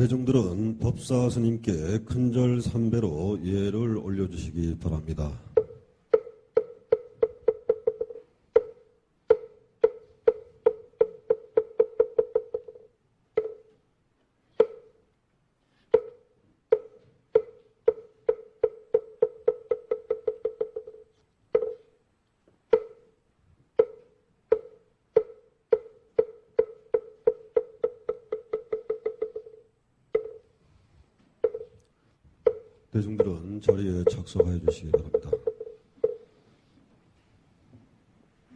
대중들은 법사 스님께 큰절 삼배로 예를 올려주시기 바랍니다. 대중들은 자리에 착석해 주시기 바랍니다.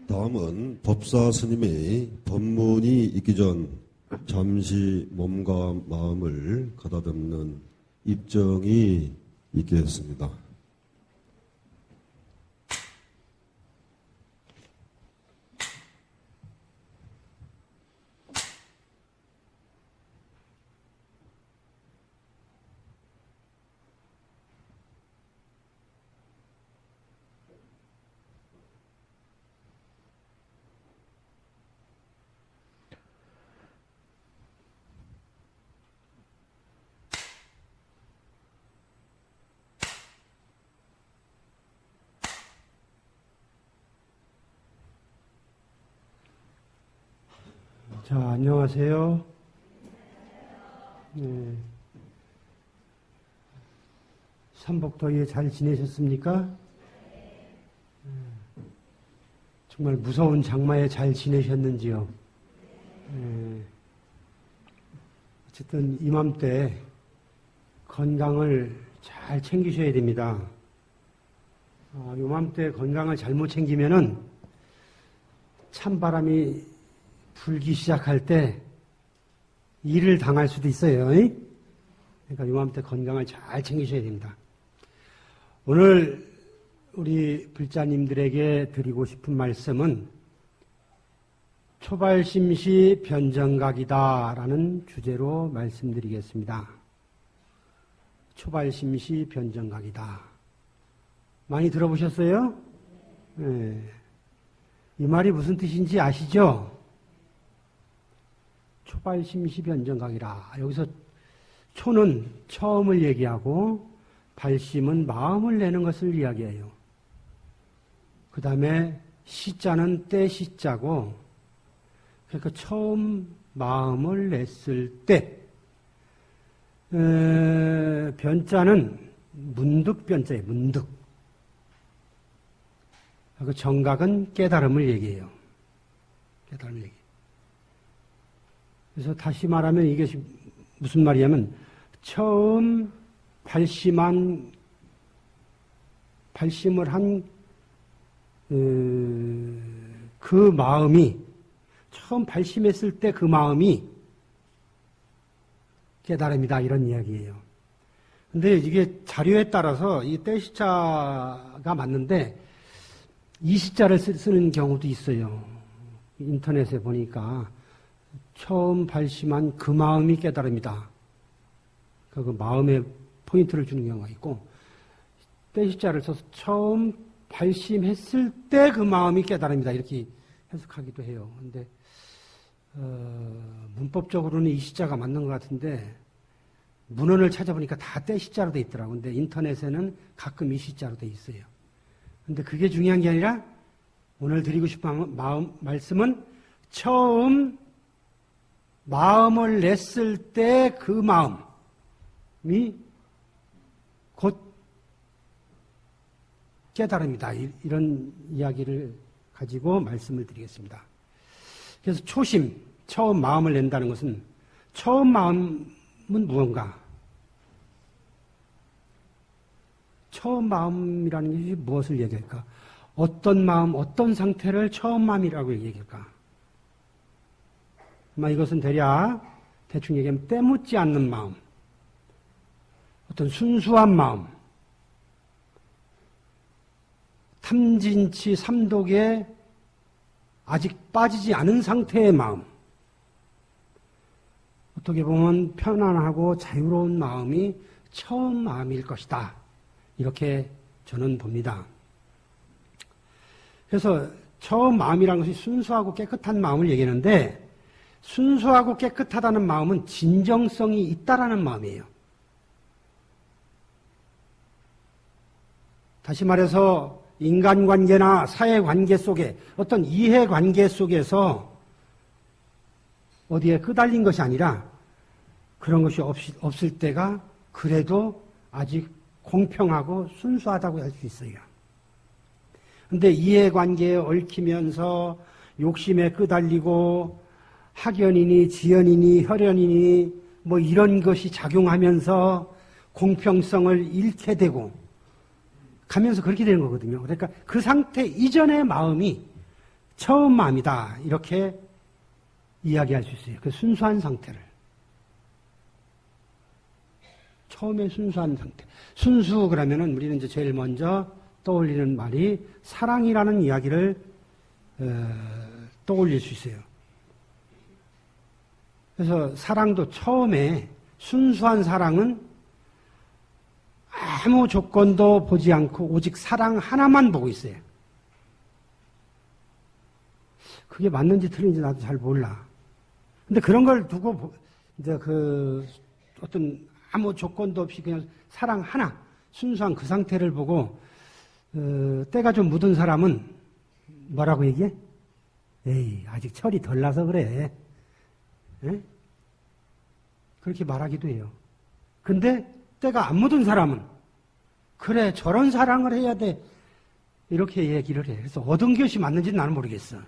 다음은 법사 스님이 법문이 있기 전 잠시 몸과 마음을 가다듬는 입정이 있겠습니다. 자, 안녕하세요. 네. 삼복더위에 잘 지내셨습니까? 정말 무서운 장마에 잘 지내셨는지요? 어쨌든 이맘때 건강을 잘 챙기셔야 됩니다. 이맘때 건강을 잘못 챙기면은 찬바람이 불기 시작할 때 일을 당할 수도 있어요. 그러니까 이맘때 건강을 잘 챙기셔야 됩니다. 오늘 우리 불자님들에게 드리고 싶은 말씀은 초발심시 변정각이다라는 주제로 말씀드리겠습니다. 초발심시 변정각이다. 많이 들어보셨어요? 네. 이 말이 무슨 뜻인지 아시죠? 초발심시 변정각이라. 여기서 초는 처음을 얘기하고 발심은 마음을 내는 것을 이야기해요. 그 다음에 시자는 때 시자고, 그러니까 처음 마음을 냈을 때, 변자는 문득변자예요. 문득. 그 정각은 깨달음을 얘기해요. 깨달음을 얘기해요. 그래서 다시 말하면 이게 무슨 말이냐면 처음 발심을 한 그 마음이 처음 발심했을 때 그 마음이 깨달음이다 이런 이야기예요. 근데 이게 자료에 따라서 이 때시자가 맞는데 이시자를 쓰는 경우도 있어요. 인터넷에 보니까 처음 발심한 그 마음이 깨달음이다. 그 마음에 포인트를 주는 경우가 있고, 때시자를 써서 처음 발심했을 때 그 마음이 깨달음이다. 이렇게 해석하기도 해요. 근데, 문법적으로는 이 시자가 맞는 것 같은데, 문헌을 찾아보니까 다 때시자로 돼 있더라고요. 근데 인터넷에는 가끔 이 시자로 돼 있어요. 근데 그게 중요한 게 아니라, 오늘 드리고 싶은 말씀은 처음 마음을 냈을 때 그 마음이 곧 깨달음이다. 이런 이야기를 가지고 말씀을 드리겠습니다. 그래서 초심, 처음 마음을 낸다는 것은 처음 마음은 무언가? 처음 마음이라는 것이 무엇을 얘기할까? 어떤 마음, 어떤 상태를 처음 마음이라고 얘기할까? 이것은 대략 대충 얘기하면 때묻지 않는 마음, 어떤 순수한 마음, 탐진치 삼독에 아직 빠지지 않은 상태의 마음, 어떻게 보면 편안하고 자유로운 마음이 처음 마음일 것이다. 이렇게 저는 봅니다. 그래서 처음 마음이라는 것이 순수하고 깨끗한 마음을 얘기하는데 순수하고 깨끗하다는 마음은 진정성이 있다라는 마음이에요. 다시 말해서 인간관계나 사회관계 속에 어떤 이해관계 속에서 어디에 끄달린 것이 아니라 그런 것이 없을 때가 그래도 아직 공평하고 순수하다고 할 수 있어요. 그런데 이해관계에 얽히면서 욕심에 끄달리고 학연이니 지연이니 혈연이니 뭐 이런 것이 작용하면서 공평성을 잃게 되고 가면서 그렇게 되는 거거든요. 그러니까 그 상태 이전의 마음이 처음 마음이다. 이렇게 이야기할 수 있어요. 그 순수한 상태를. 처음에 순수한 상태. 순수 그러면은 우리는 이제 제일 먼저 떠올리는 말이 사랑이라는 이야기를 떠올릴 수 있어요. 그래서 사랑도 처음에 순수한 사랑은 아무 조건도 보지 않고 오직 사랑 하나만 보고 있어요. 그게 맞는지 틀린지 나도 잘 몰라. 근데 그런 걸 두고 이제 그 어떤 아무 조건도 없이 그냥 사랑 하나, 순수한 그 상태를 보고 때가 좀 묻은 사람은 뭐라고 얘기해? 에이, 아직 철이 덜 나서 그래. 에? 그렇게 말하기도 해요. 근데 때가 안 묻은 사람은 그래, 저런 사랑을 해야 돼. 이렇게 얘기를 해. 그래서 얻은 것이 맞는지는 나는 모르겠어.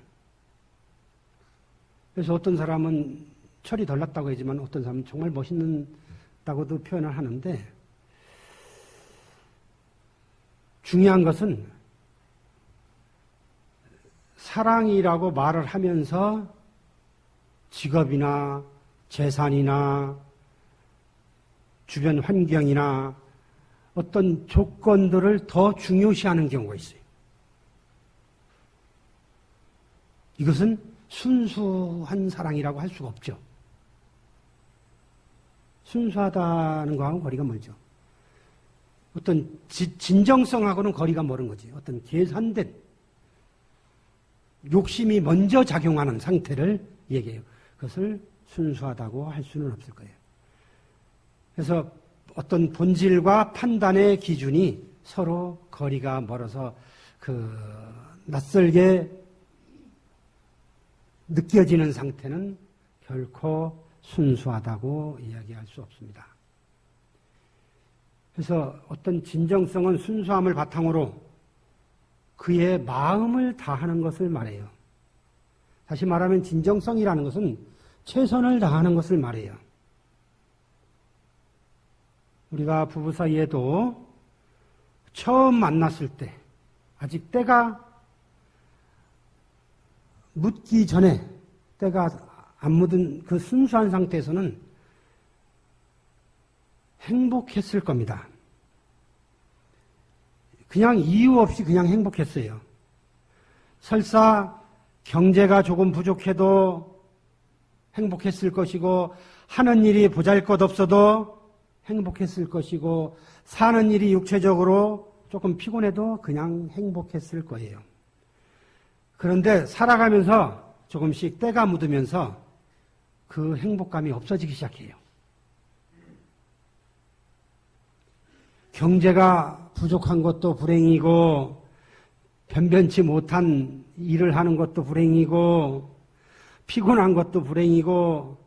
그래서 어떤 사람은 철이 덜 났다고 하지만 어떤 사람은 정말 멋있다고도 표현을 하는데 중요한 것은 사랑이라고 말을 하면서 직업이나 재산이나 주변 환경이나 어떤 조건들을 더 중요시하는 경우가 있어요. 이것은 순수한 사랑이라고 할 수가 없죠. 순수하다는 거하고는 거리가 멀죠. 어떤 진정성하고는 거리가 멀은 거지. 어떤 계산된 욕심이 먼저 작용하는 상태를 얘기해요. 그것을 순수하다고 할 수는 없을 거예요. 그래서 어떤 본질과 판단의 기준이 서로 거리가 멀어서 낯설게 느껴지는 상태는 결코 순수하다고 이야기할 수 없습니다. 그래서 어떤 진정성은 순수함을 바탕으로 그의 마음을 다하는 것을 말해요. 다시 말하면 진정성이라는 것은 최선을 다하는 것을 말해요. 우리가 부부 사이에도 처음 만났을 때 아직 때가 묻기 전에 때가 안 묻은 그 순수한 상태에서는 행복했을 겁니다. 그냥 이유 없이 그냥 행복했어요. 설사 경제가 조금 부족해도 행복했을 것이고 하는 일이 보잘것없어도 행복했을 것이고 사는 일이 육체적으로 조금 피곤해도 그냥 행복했을 거예요. 그런데 살아가면서 조금씩 때가 묻으면서 그 행복감이 없어지기 시작해요. 경제가 부족한 것도 불행이고 변변치 못한 일을 하는 것도 불행이고 피곤한 것도 불행이고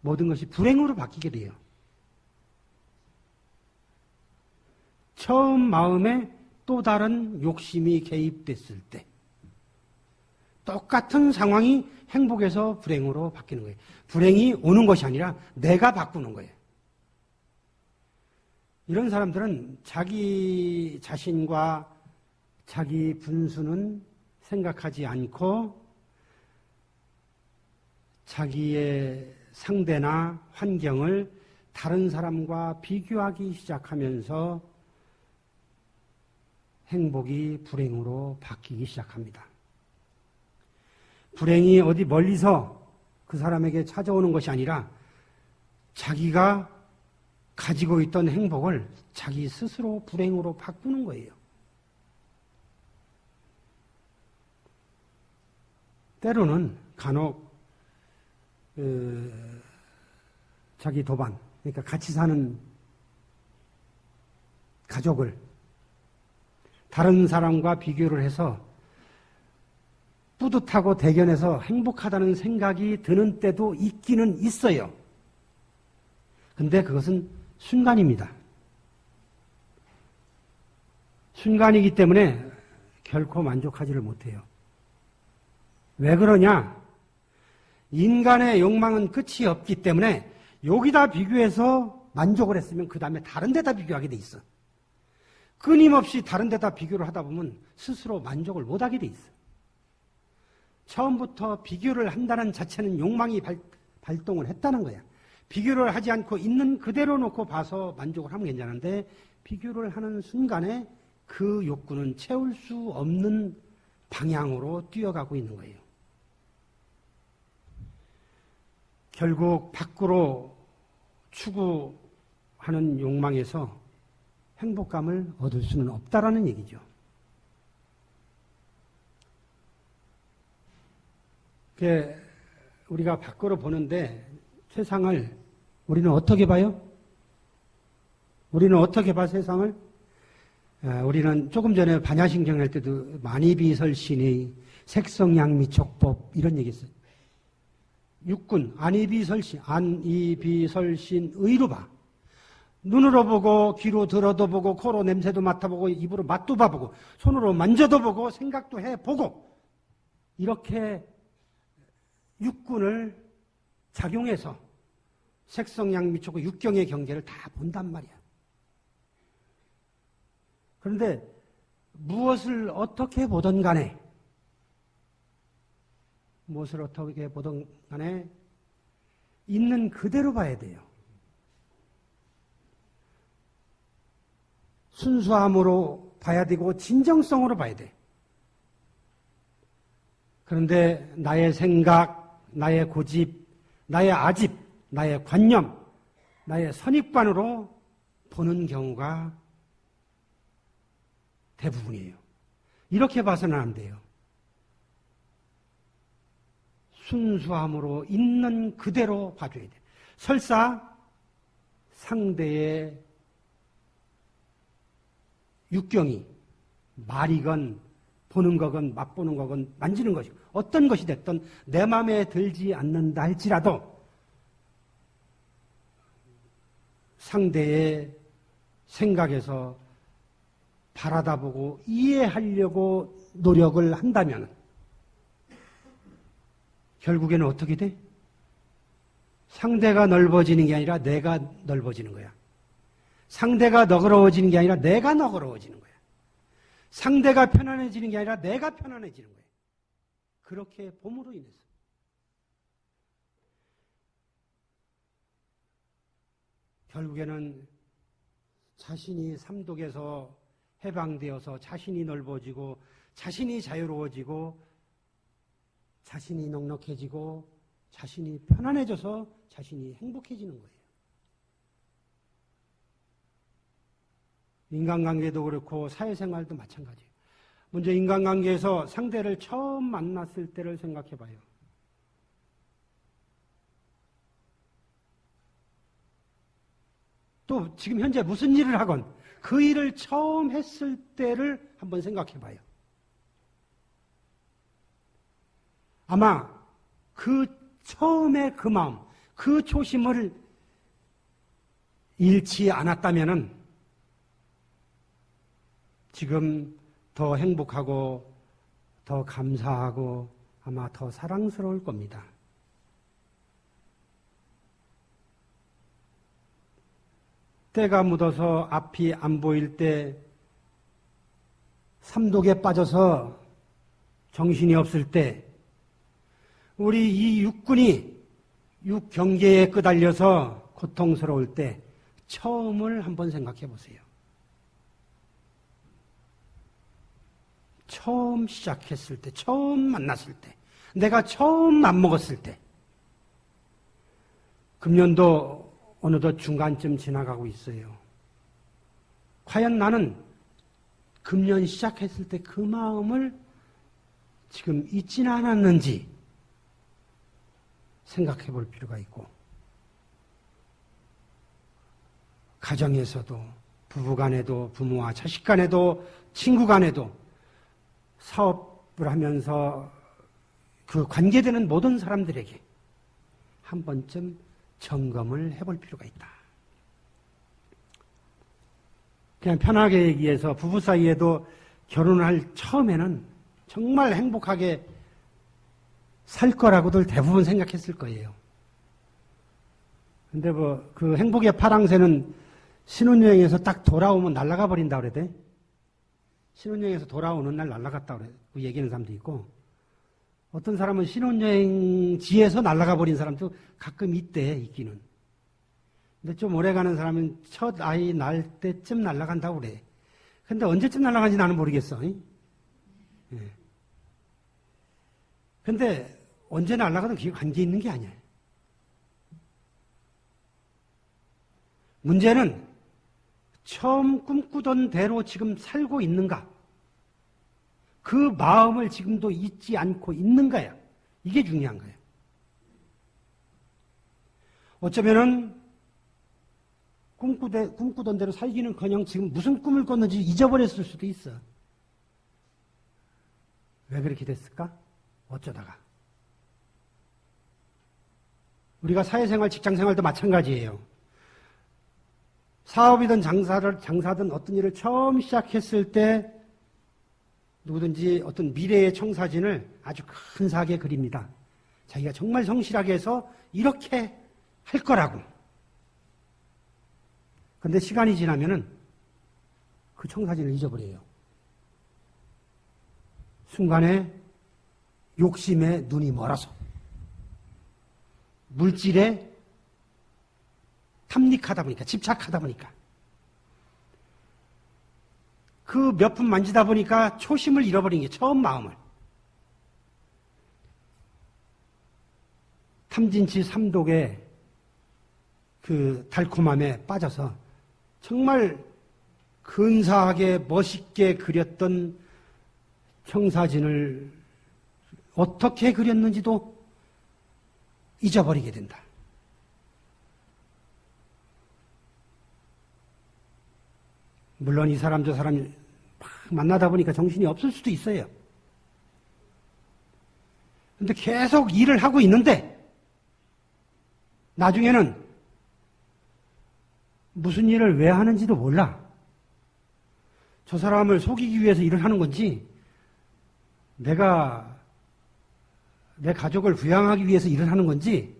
모든 것이 불행으로 바뀌게 돼요. 처음 마음에 또 다른 욕심이 개입됐을 때 똑같은 상황이 행복에서 불행으로 바뀌는 거예요. 불행이 오는 것이 아니라 내가 바꾸는 거예요. 이런 사람들은 자기 자신과 자기 분수는 생각하지 않고 자기의 상대나 환경을 다른 사람과 비교하기 시작하면서 행복이 불행으로 바뀌기 시작합니다. 불행이 어디 멀리서 그 사람에게 찾아오는 것이 아니라 자기가 가지고 있던 행복을 자기 스스로 불행으로 바꾸는 거예요. 때로는 간혹 자기 도반, 그러니까 같이 사는 가족을 다른 사람과 비교를 해서 뿌듯하고 대견해서 행복하다는 생각이 드는 때도 있기는 있어요. 근데 그것은 순간입니다. 순간이기 때문에 결코 만족하지를 못해요. 왜 그러냐? 인간의 욕망은 끝이 없기 때문에 여기다 비교해서 만족을 했으면 그 다음에 다른 데다 비교하게 돼 있어. 끊임없이 다른 데다 비교를 하다 보면 스스로 만족을 못하게 돼 있어. 처음부터 비교를 한다는 자체는 욕망이 발동을 했다는 거야. 비교를 하지 않고 있는 그대로 놓고 봐서 만족을 하면 괜찮은데 비교를 하는 순간에 그 욕구는 채울 수 없는 방향으로 뛰어가고 있는 거예요. 결국 밖으로 추구하는 욕망에서 행복감을 얻을 수는 없다라는 얘기죠. 우리가 밖으로 보는데 세상을 우리는 어떻게 봐요? 우리는 어떻게 봐 세상을? 우리는 조금 전에 반야신경 할 때도 만이비설신의 색성양미촉법 이런 얘기 했어요. 육군 안이비설신 의로 봐. 눈으로 보고 귀로 들어도 보고 코로 냄새도 맡아보고 입으로 맛도 봐보고 손으로 만져도 보고 생각도 해보고 이렇게 육군을 작용해서 색성양미촉의 육경의 경계를 다 본단 말이야. 그런데 무엇을 어떻게 보든 간에 있는 그대로 봐야 돼요. 순수함으로 봐야 되고 진정성으로 봐야 돼. 그런데 나의 생각, 나의 고집, 나의 아집, 나의 관념, 나의 선입관으로 보는 경우가 대부분이에요. 이렇게 봐서는 안 돼요. 순수함으로 있는 그대로 봐줘야 돼. 설사 상대의 육경이 말이건 보는 거건 맛보는 거건 만지는 것이고 어떤 것이 됐든 내 마음에 들지 않는다 할지라도 상대의 생각에서 바라다 보고 이해하려고 노력을 한다면 결국에는 어떻게 돼? 상대가 넓어지는 게 아니라 내가 넓어지는 거야. 상대가 너그러워지는 게 아니라 내가 너그러워지는 거야. 상대가 편안해지는 게 아니라 내가 편안해지는 거야. 그렇게 봄으로 인해서. 결국에는 자신이 삼독에서 해방되어서 자신이 넓어지고 자신이 자유로워지고 자신이 넉넉해지고 자신이 편안해져서 자신이 행복해지는 거예요. 인간관계도 그렇고 사회생활도 마찬가지예요. 먼저 인간관계에서 상대를 처음 만났을 때를 생각해 봐요. 또 지금 현재 무슨 일을 하건 그 일을 처음 했을 때를 한번 생각해 봐요. 아마 그 처음의 그 마음, 그 초심을 잃지 않았다면은 지금 더 행복하고 더 감사하고 아마 더 사랑스러울 겁니다. 때가 묻어서 앞이 안 보일 때 삼독에 빠져서 정신이 없을 때 우리 이 육군이 육경계에 끄달려서 고통스러울 때 처음을 한번 생각해 보세요. 처음 시작했을 때, 처음 만났을 때, 내가 처음 맘먹었을 때, 금년도 어느덧 중간쯤 지나가고 있어요. 과연 나는 금년 시작했을 때 그 마음을 지금 잊지는 않았는지 생각해 볼 필요가 있고, 가정에서도, 부부 간에도, 부모와 자식 간에도, 친구 간에도, 사업을 하면서 그 관계되는 모든 사람들에게 한 번쯤 점검을 해볼 필요가 있다. 그냥 편하게 얘기해서 부부 사이에도 결혼할 처음에는 정말 행복하게 살 거라고들 대부분 생각했을 거예요. 근데 그 행복의 파랑새는 신혼여행에서 딱 돌아오면 날아가 버린다 그래대. 신혼여행에서 돌아오는 날 날아갔다 그래. 그 얘기하는 사람도 있고, 어떤 사람은 신혼여행지에서 날아가 버린 사람도 가끔 있기는. 근데 좀 오래가는 사람은 첫 아이 낳을 때쯤 날아간다고 그래. 근데 언제쯤 날아가는지 나는 모르겠어. 예. 근데 언제 날아가도 그게 관계 있는 게 아니야. 문제는 처음 꿈꾸던 대로 지금 살고 있는가? 그 마음을 지금도 잊지 않고 있는가야. 이게 중요한 거예요. 어쩌면은 꿈꾸던 대로 살기는커녕 지금 무슨 꿈을 꿨는지 잊어버렸을 수도 있어. 왜 그렇게 됐을까? 어쩌다가. 우리가 사회생활, 직장생활도 마찬가지예요. 사업이든 장사든 어떤 일을 처음 시작했을 때 누구든지 어떤 미래의 청사진을 아주 근사하게 그립니다. 자기가 정말 성실하게 해서 이렇게 할 거라고. 근데 시간이 지나면은 그 청사진을 잊어버려요. 순간에 욕심에 눈이 멀어서, 물질에 탐닉하다 보니까, 집착하다 보니까, 그 몇 푼 만지다 보니까 초심을 잃어버린 게 처음 마음을. 탐진치 삼독의 그 달콤함에 빠져서 정말 근사하게 멋있게 그렸던 청사진을 어떻게 그렸는지도 잊어버리게 된다. 물론 이 사람 저 사람 막 만나다 보니까 정신이 없을 수도 있어요. 근데 계속 일을 하고 있는데 나중에는 무슨 일을 왜 하는지도 몰라. 저 사람을 속이기 위해서 일을 하는 건지, 내가 내 가족을 부양하기 위해서 일을 하는 건지,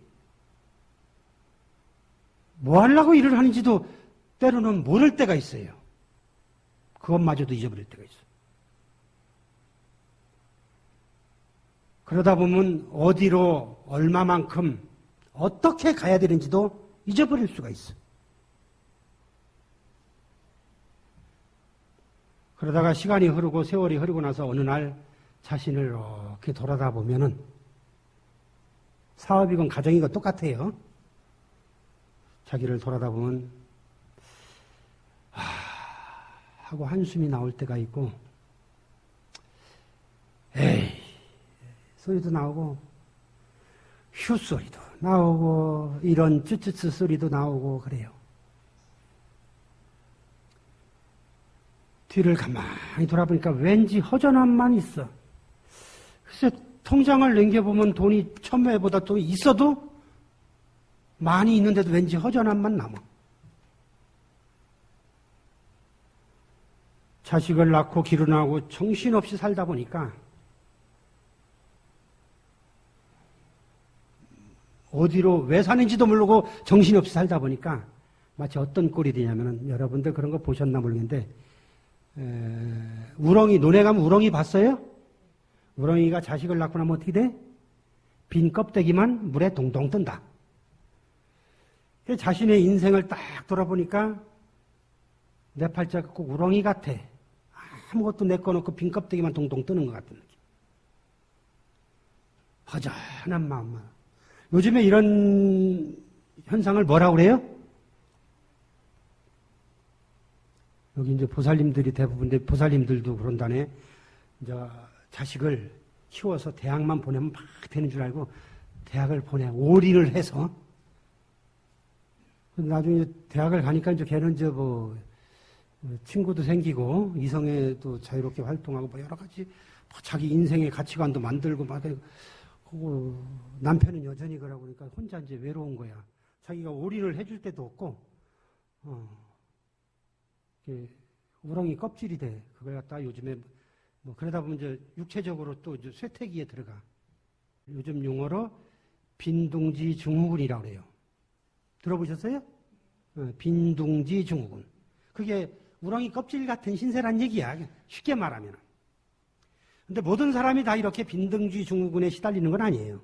뭐 하려고 일을 하는지도 때로는 모를 때가 있어요. 그것마저도 잊어버릴 때가 있어요. 그러다 보면 어디로 얼마만큼 어떻게 가야 되는지도 잊어버릴 수가 있어요. 그러다가 시간이 흐르고 세월이 흐르고 나서 어느 날 자신을 이렇게 돌아다 보면은 사업이건 가정이건 똑같아요. 자기를 돌아다 보면 하고 한숨이 나올 때가 있고, 에이 소리도 나오고, 휴 소리도 나오고, 이런 쯔쯔쯔 소리도 나오고 그래요. 뒤를 가만히 돌아보니까 왠지 허전함만 있어. 글쎄 통장을 넘겨보면 돈이 1000배보다 또 있어도 많이 있는데도 왠지 허전함만 남아. 자식을 낳고 기르나고 정신없이 살다 보니까 어디로 왜 사는지도 모르고 정신없이 살다 보니까 마치 어떤 꼴이 되냐면은, 여러분들 그런 거 보셨나 모르겠는데, 우렁이, 논에 가면 우렁이 봤어요? 우렁이가 자식을 낳고 나면 어떻게 돼? 빈 껍데기만 물에 동동 뜬다. 자신의 인생을 딱 돌아보니까 내 팔자가 꼭 우렁이 같아. 아무것도 내꺼놓고 빈 껍데기만 동동 뜨는 것 같은 느낌. 허전한 마음만. 요즘에 이런 현상을 뭐라고 그래요? 여기 이제 보살님들이 대부분인데, 보살님들도 그런다네. 이제 자식을 키워서 대학만 보내면 막 되는 줄 알고 대학을 올인을 해서. 나중에 대학을 가니까 이제 걔는 친구도 생기고, 이성애도 자유롭게 활동하고, 여러 가지, 자기 인생의 가치관도 만들고, 남편은 여전히 그러고 그러니까 혼자 이제 외로운 거야. 자기가 올인을 해줄 때도 없고, 우렁이 껍질이 돼. 그걸 갖다가 요즘에, 그러다 보면 이제 육체적으로 또 이제 쇠퇴기에 들어가. 요즘 용어로 빈둥지 증후군이라고 그래요. 들어보셨어요? 빈둥지 증후군. 그게 우렁이 껍질 같은 신세란 얘기야. 쉽게 말하면. 근데 모든 사람이 다 이렇게 빈둥지 증후군에 시달리는 건 아니에요.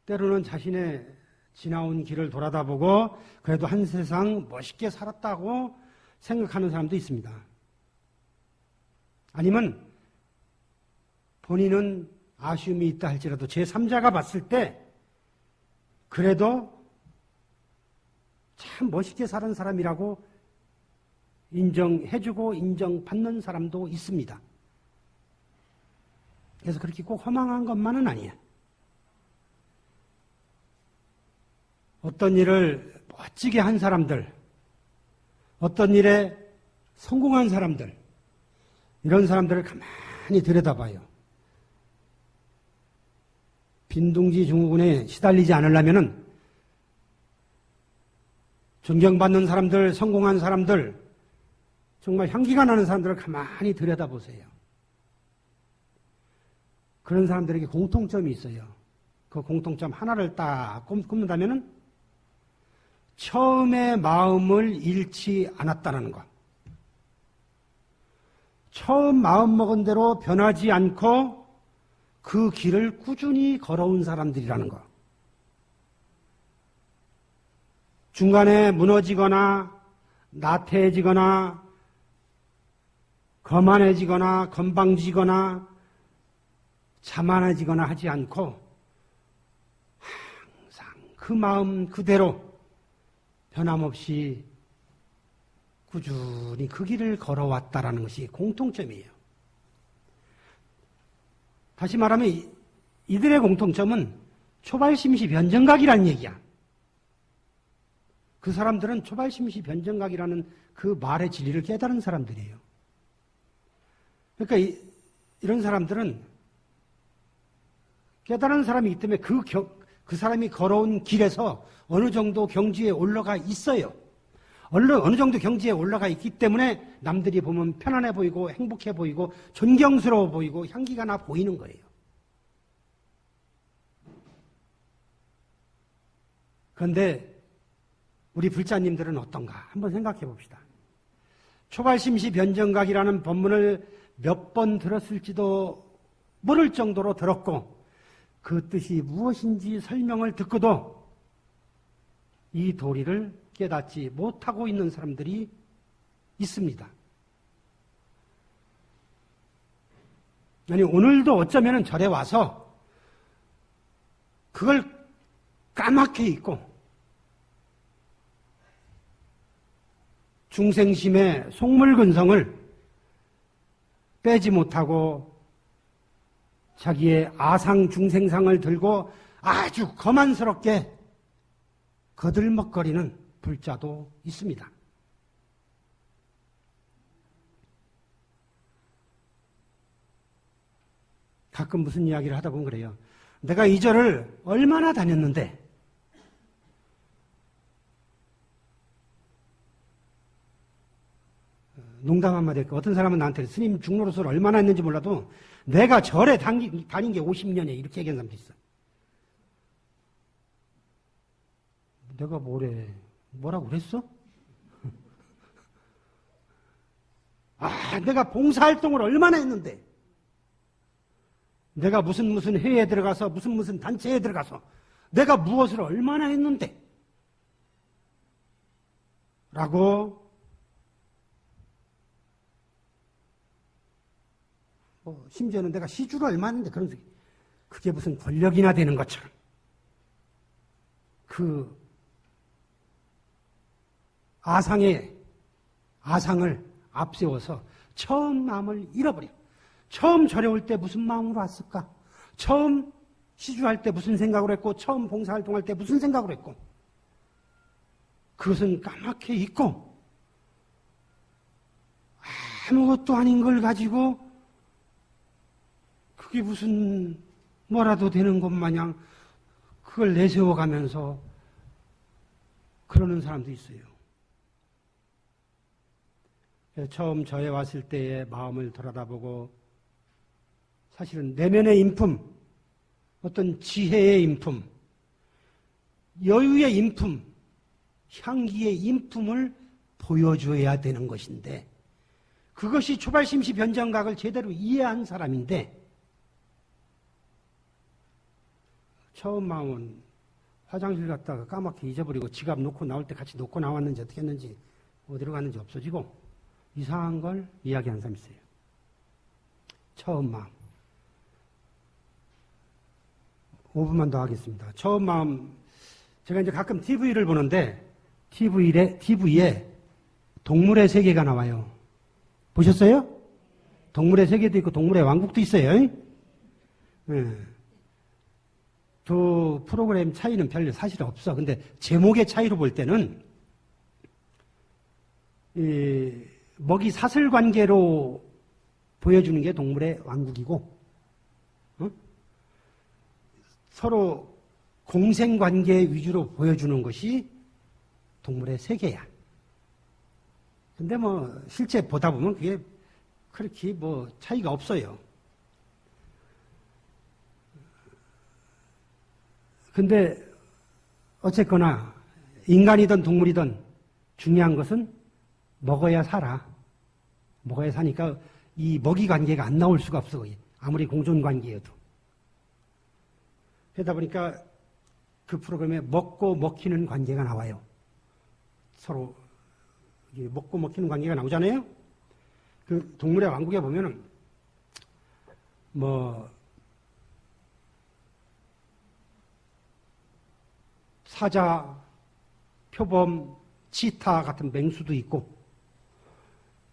때로는 자신의 지나온 길을 돌아다보고 그래도 한 세상 멋있게 살았다고 생각하는 사람도 있습니다. 아니면 본인은 아쉬움이 있다 할지라도 제3자가 봤을 때 그래도 참 멋있게 사는 사람이라고 인정해주고 인정받는 사람도 있습니다. 그래서 그렇게 꼭 허망한 것만은 아니에요. 어떤 일을 멋지게 한 사람들, 어떤 일에 성공한 사람들, 이런 사람들을 가만히 들여다봐요. 빈둥지 증후군에 시달리지 않으려면은 존경받는 사람들, 성공한 사람들, 정말 향기가 나는 사람들을 가만히 들여다보세요. 그런 사람들에게 공통점이 있어요. 그 공통점 하나를 딱 꼽는다면은 처음에 마음을 잃지 않았다는 것. 처음 마음먹은 대로 변하지 않고 그 길을 꾸준히 걸어온 사람들이라는 것. 중간에 무너지거나 나태해지거나 거만해지거나 건방지거나 자만해지거나 하지 않고 항상 그 마음 그대로 변함없이 꾸준히 그 길을 걸어왔다라는 것이 공통점이에요. 다시 말하면 이들의 공통점은 초발심시 변정각이라는 얘기야. 그 사람들은 초발심시 변정각이라는 그 말의 진리를 깨달은 사람들이에요. 그러니까 이런 사람들은 깨달은 사람이기 때문에 그 사람이 걸어온 길에서 어느 정도 경지에 올라가 있어요. 어느 정도 경지에 올라가 있기 때문에 남들이 보면 편안해 보이고 행복해 보이고 존경스러워 보이고 향기가 나 보이는 거예요. 그런데 우리 불자님들은 어떤가 한번 생각해 봅시다. 초발심시 변정각이라는 법문을 몇 번 들었을지도 모를 정도로 들었고 그 뜻이 무엇인지 설명을 듣고도 이 도리를 깨닫지 못하고 있는 사람들이 있습니다. 아니 오늘도 어쩌면 절에 와서 그걸 까맣게 잊고 중생심의 속물근성을 빼지 못하고 자기의 아상 중생상을 들고 아주 거만스럽게 거들먹거리는 불자도 있습니다. 가끔 무슨 이야기를 하다 보면 그래요. 내가 이 절을 얼마나 다녔는데 농담 한마디 할까. 어떤 사람은 나한테 스님 중로로서를 얼마나 했는지 몰라도 내가 절에 다닌 게 50년이야 이렇게 얘기하는 사람도 있어. 내가 뭐라고 그랬어? 내가 봉사활동을 얼마나 했는데 내가 무슨 회에 들어가서 무슨 단체에 들어가서 내가 무엇을 얼마나 했는데 라고 심지어는 내가 시주를 얼마 했는데 그런 소리. 그게 무슨 권력이나 되는 것처럼 그 아상을 앞세워서 처음 마음을 잃어버려. 처음 절에 올 때 무슨 마음으로 왔을까? 처음 시주할 때 무슨 생각으로 했고, 처음 봉사활동할 때 무슨 생각으로 했고, 그것은 까맣게 잊고, 아무것도 아닌 걸 가지고, 그게 무슨 뭐라도 되는 것 마냥 그걸 내세워가면서 그러는 사람도 있어요. 처음 저에 왔을 때의 마음을 돌아다보고 사실은 내면의 인품, 어떤 지혜의 인품, 여유의 인품, 향기의 인품을 보여줘야 되는 것인데 그것이 초발심시 변정각을 제대로 이해한 사람인데 처음 마음은 화장실 갔다가 까맣게 잊어버리고 지갑 놓고 나올 때 같이 놓고 나왔는지 어떻게 했는지 어디로 갔는지 없어지고 이상한 걸 이야기하는 사람이 있어요. 처음 마음. 5분만 더 하겠습니다. 처음 마음. 제가 이제 가끔 TV를 보는데 TV에 동물의 세계가 나와요. 보셨어요? 동물의 세계도 있고 동물의 왕국도 있어요. 네. 두 프로그램 차이는 별로 사실 없어. 근데 제목의 차이로 볼 때는 먹이 사슬 관계로 보여주는 게 동물의 왕국이고 서로 공생 관계 위주로 보여주는 것이 동물의 세계야. 근데 뭐 실제 보다 보면 그게 그렇게 뭐 차이가 없어요. 근데 어쨌거나 인간이든 동물이든 중요한 것은 먹어야 살아. 먹어야 사니까 이 먹이 관계가 안 나올 수가 없어. 아무리 공존 관계여도. 그러다 보니까 그 프로그램에 먹고 먹히는 관계가 나와요. 서로 먹고 먹히는 관계가 나오잖아요. 그 동물의 왕국에 보면은 뭐 사자, 표범, 치타 같은 맹수도 있고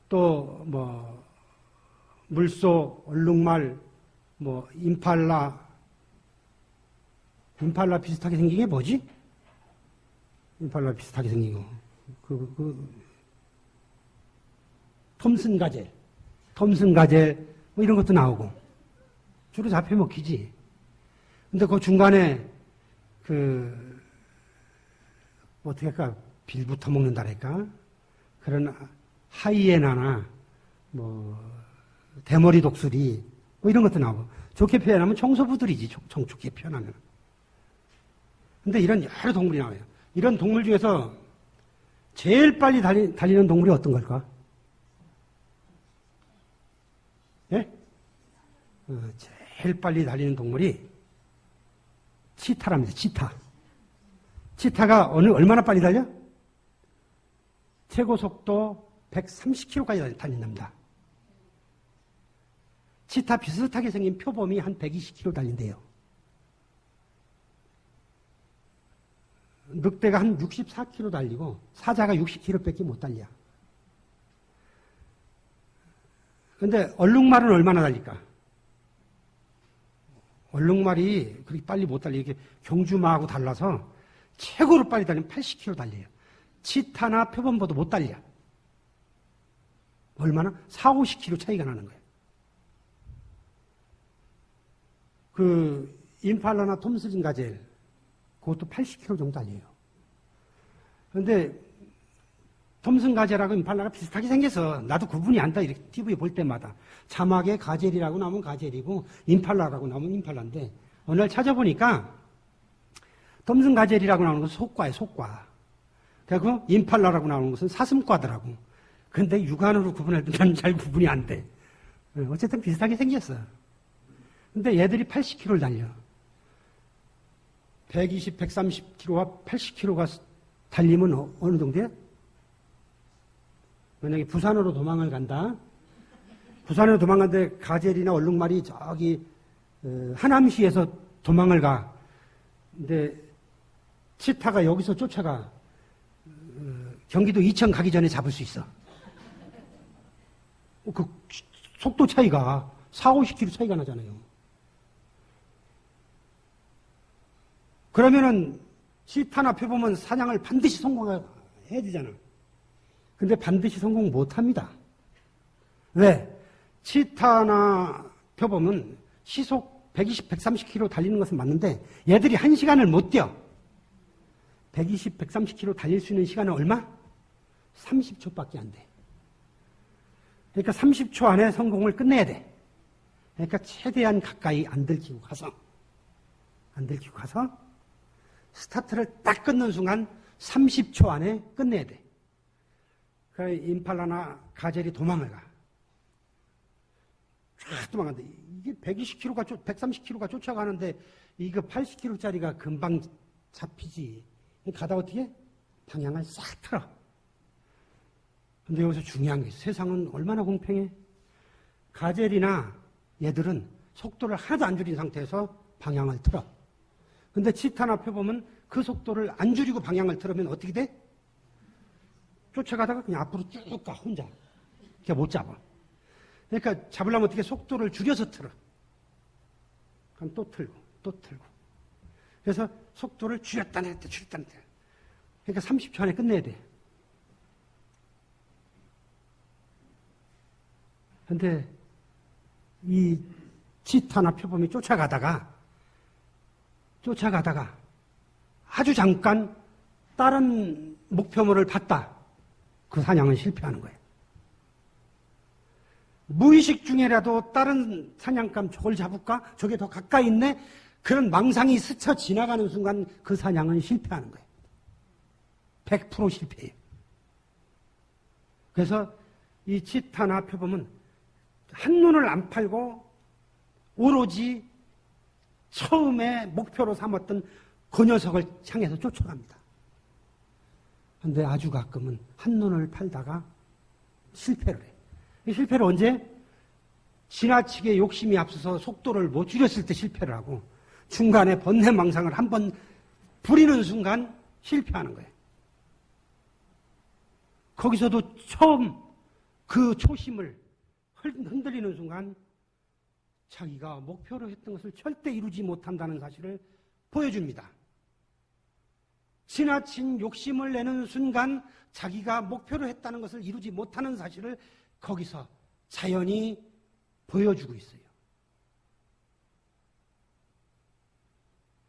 또 뭐 물소, 얼룩말, 뭐 임팔라 비슷하게 생긴 게 뭐지? 임팔라 비슷하게 생긴 거. 톰슨 가젤, 뭐 이런 것도 나오고. 주로 잡혀 먹히지. 근데 그 중간에 뭐 어떻게 할까? 빌부터 먹는다랄까? 그런 하이에나나, 뭐, 대머리 독수리, 뭐 이런 것도 나오고. 좋게 표현하면 청소부들이지, 좋게 표현하면. 근데 이런 여러 동물이 나와요. 이런 동물 중에서 제일 빨리 달리는 동물이 어떤 걸까? 예? 제일 빨리 달리는 동물이 치타랍니다. 치타가 얼마나 빨리 달려? 최고 속도 130km까지 달린답니다. 치타 비슷하게 생긴 표범이 한 120km 달린대요. 늑대가 한 64km 달리고 사자가 60km밖에 못 달려. 그런데 얼룩말은 얼마나 달릴까? 얼룩말이 그렇게 빨리 못 달려. 이게 경주마하고 달라서 최고로 빨리 달리면 80km 달려요. 치타나 표범보다 못 달려. 얼마나? 40-50km 차이가 나는 거예요. 그 임팔라나 톰슨 가젤 그것도 80km 정도 달려요. 그런데 톰슨 가젤하고 임팔라가 비슷하게 생겨서 나도 구분이 안 돼. 이렇게 TV에 볼 때마다 자막에 가젤이라고 나오면 가젤이고 임팔라라고 나오면 임팔라인데 어느 날 찾아보니까 톰슨 가젤이라고 나오는 것은 속과예요. 속과. 그리고 임팔라라고 나오는 것은 사슴과더라고. 근데 육안으로 구분할 때 난 잘 구분이 안 돼. 어쨌든 비슷하게 생겼어. 근데 얘들이 80km를 달려. 120, 130km와 80km가 달리면 어느 정도야? 만약에 부산으로 도망을 간다. 부산으로 도망가는데 가젤이나 얼룩말이 저기 하남시에서 도망을 가. 근데 치타가 여기서 쫓아가. 경기도 이천 가기 전에 잡을 수 있어. 그 속도 차이가 40, 50kg 차이가 나잖아요. 그러면은 치타나 표범은 사냥을 반드시 성공해야 되잖아. 근데 반드시 성공 못 합니다. 왜? 치타나 표범은 시속 120, 130km 달리는 것은 맞는데 얘들이 1시간을 못 뛰어. 120, 130km 달릴 수 있는 시간은 얼마? 30초밖에 안 돼. 그러니까 30초 안에 성공을 끝내야 돼. 그러니까 최대한 가까이 안 들키고 가서 스타트를 딱 끊는 순간 30초 안에 끝내야 돼. 그래 임팔라나 가젤이 도망을 가. 쫙 도망간다. 이게 120km가 130km가 쫓아가는데 이거 80km짜리가 금방 잡히지. 가다 어떻게? 방향을 싹 틀어. 근데 여기서 중요한 게 있어. 세상은 얼마나 공평해? 가젤이나 얘들은 속도를 하나도 안 줄인 상태에서 방향을 틀어. 근데 치타나 표범은 그 속도를 안 줄이고 방향을 틀으면 어떻게 돼? 쫓아가다가 그냥 앞으로 쭉 가, 혼자. 그냥 못 잡아. 그러니까 잡으려면 어떻게 속도를 줄여서 틀어. 그럼 또 틀고. 그래서 속도를 줄였다 냈다. 그러니까 30초 안에 끝내야 돼. 근데 이 치타나 표범이 쫓아가다가 아주 잠깐 다른 목표물을 봤다. 그 사냥은 실패하는 거예요. 무의식 중에라도 다른 사냥감 저걸 잡을까? 저게 더 가까이 있네? 그런 망상이 스쳐 지나가는 순간 그 사냥은 실패하는 거예요. 100% 실패해요. 그래서 이 치타나 표범은 한눈을 안 팔고 오로지 처음에 목표로 삼았던 그 녀석을 향해서 쫓아갑니다. 그런데 아주 가끔은 한눈을 팔다가 실패를 해요. 이 실패를 언제? 지나치게 욕심이 앞서서 속도를 못 줄였을 때 실패를 하고 중간에 번뇌망상을 한번 부리는 순간 실패하는 거예요. 거기서도 처음 그 초심을 흔들리는 순간 자기가 목표로 했던 것을 절대 이루지 못한다는 사실을 보여줍니다. 지나친 욕심을 내는 순간 자기가 목표로 했다는 것을 이루지 못하는 사실을 거기서 자연히 보여주고 있어요.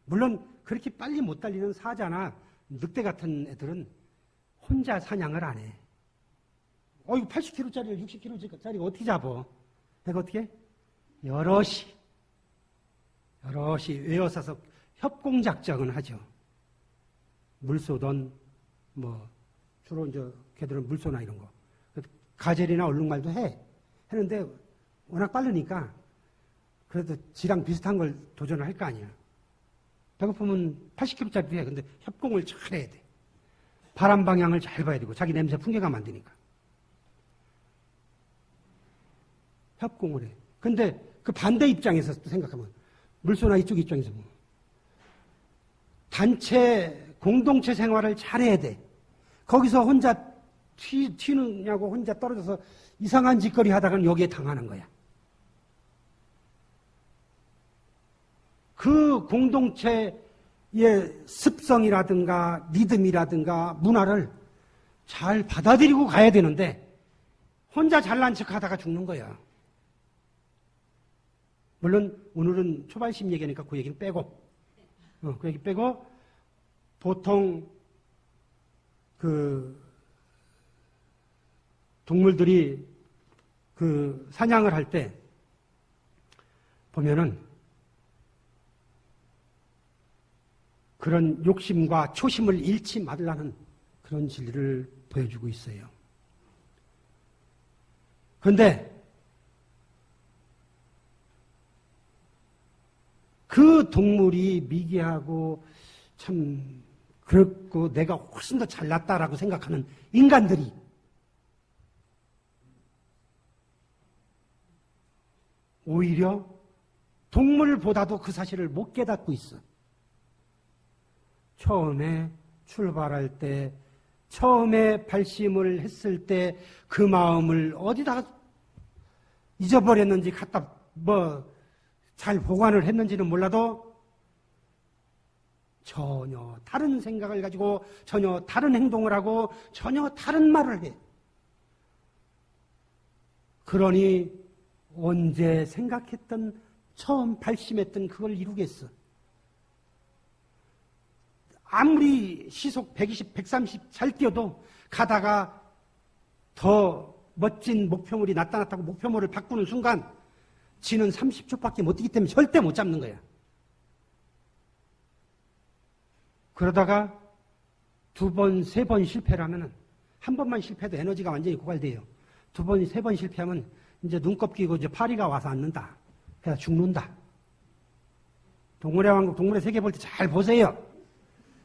물론 그렇게 빨리 못 달리는 사자나 늑대 같은 애들은 혼자 사냥을 안 해. 이거 80kg짜리, 60kg짜리 어떻게 잡아? 내가 어떻게? 여럿이 외워서서 협공작전을 하죠. 물소든, 주로 이제 걔들은 물소나 이런 거. 가젤이나 얼룩말도 해. 했는데 워낙 빠르니까 그래도 지랑 비슷한 걸 도전을 할 거 아니야. 배고프면 80kg짜리도 해. 근데 협공을 잘 해야 돼. 바람 방향을 잘 봐야 되고 자기 냄새 풍겨가면 안 되니까. 협공을 해. 근데 그 반대 입장에서 생각하면 물소나 이쪽 입장에서 보면 단체 공동체 생활을 잘해야 돼. 거기서 혼자 튀느냐고 혼자 떨어져서 이상한 짓거리 하다가는 여기에 당하는 거야. 그 공동체의 습성이라든가 리듬이라든가 문화를 잘 받아들이고 가야 되는데 혼자 잘난 척 하다가 죽는 거야. 물론 오늘은 초발심 얘기하니까 그 얘기는 빼고 그 얘기 빼고 보통 그 동물들이 그 사냥을 할 때 보면은 그런 욕심과 초심을 잃지 말라는 그런 진리를 보여주고 있어요. 그런데 그 동물이 미개하고 참 그렇고 내가 훨씬 더 잘났다라고 생각하는 인간들이 오히려 동물보다도 그 사실을 못 깨닫고 있어. 처음에 출발할 때, 처음에 발심을 했을 때 그 마음을 어디다가 잊어버렸는지 갖다 잘 보관을 했는지는 몰라도 전혀 다른 생각을 가지고 전혀 다른 행동을 하고 전혀 다른 말을 해. 그러니 언제 생각했던 처음 발심했던 그걸 이루겠어. 아무리 시속 120, 130 잘 뛰어도 가다가 더 멋진 목표물이 나타났다고 목표물을 바꾸는 순간 지는 30초밖에 못 뛰기 때문에 절대 못 잡는 거야. 그러다가 2번, 3번 실패를 하면은 한 번만 실패해도 에너지가 완전히 고갈돼요. 2번, 3번 실패하면 이제 눈곱 끼고 이제 파리가 와서 앉는다. 그래서 죽는다. 동물의 왕국, 동물의 세계 볼 때 잘 보세요.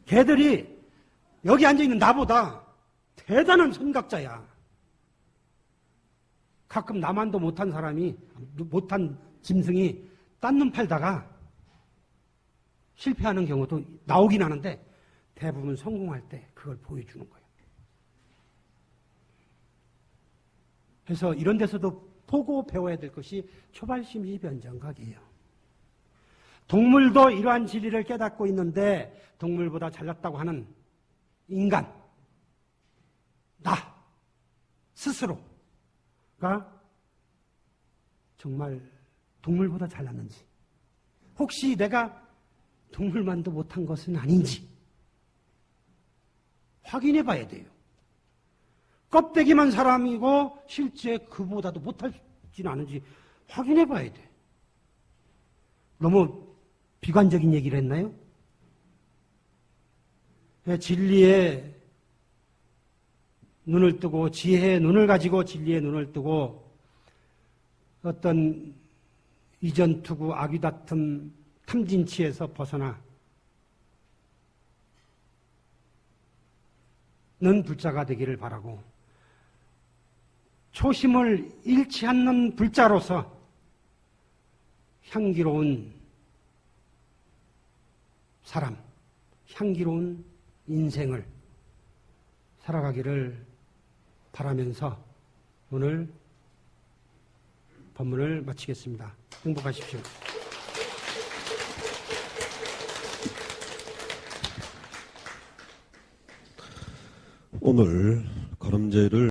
걔들이 여기 앉아있는 나보다 대단한 선각자야. 가끔 나만도 못한 사람이, 못한 짐승이 딴 놈 팔다가 실패하는 경우도 나오긴 하는데 대부분 성공할 때 그걸 보여주는 거예요. 그래서 이런 데서도 보고 배워야 될 것이 초발심시 변정각이에요. 동물도 이러한 진리를 깨닫고 있는데 동물보다 잘났다고 하는 인간, 나 스스로가 정말 동물보다 잘났는지, 혹시 내가 동물만도 못한 것은 아닌지 확인해 봐야 돼요. 껍데기만 사람이고 실제 그보다도 못하지는 않은지 확인해 봐야 돼. 너무 비관적인 얘기를 했나요? 진리의 눈을 뜨고 지혜의 눈을 가지고 진리의 눈을 뜨고 어떤 이전 투구, 악유다툼, 탐진치에서 벗어나 는 불자가 되기를 바라고, 초심을 잃지 않는 불자로서 향기로운 사람, 향기로운 인생을 살아가기를 바라면서 오늘 법문을 마치겠습니다. 행복하십시오. 오늘 가름제를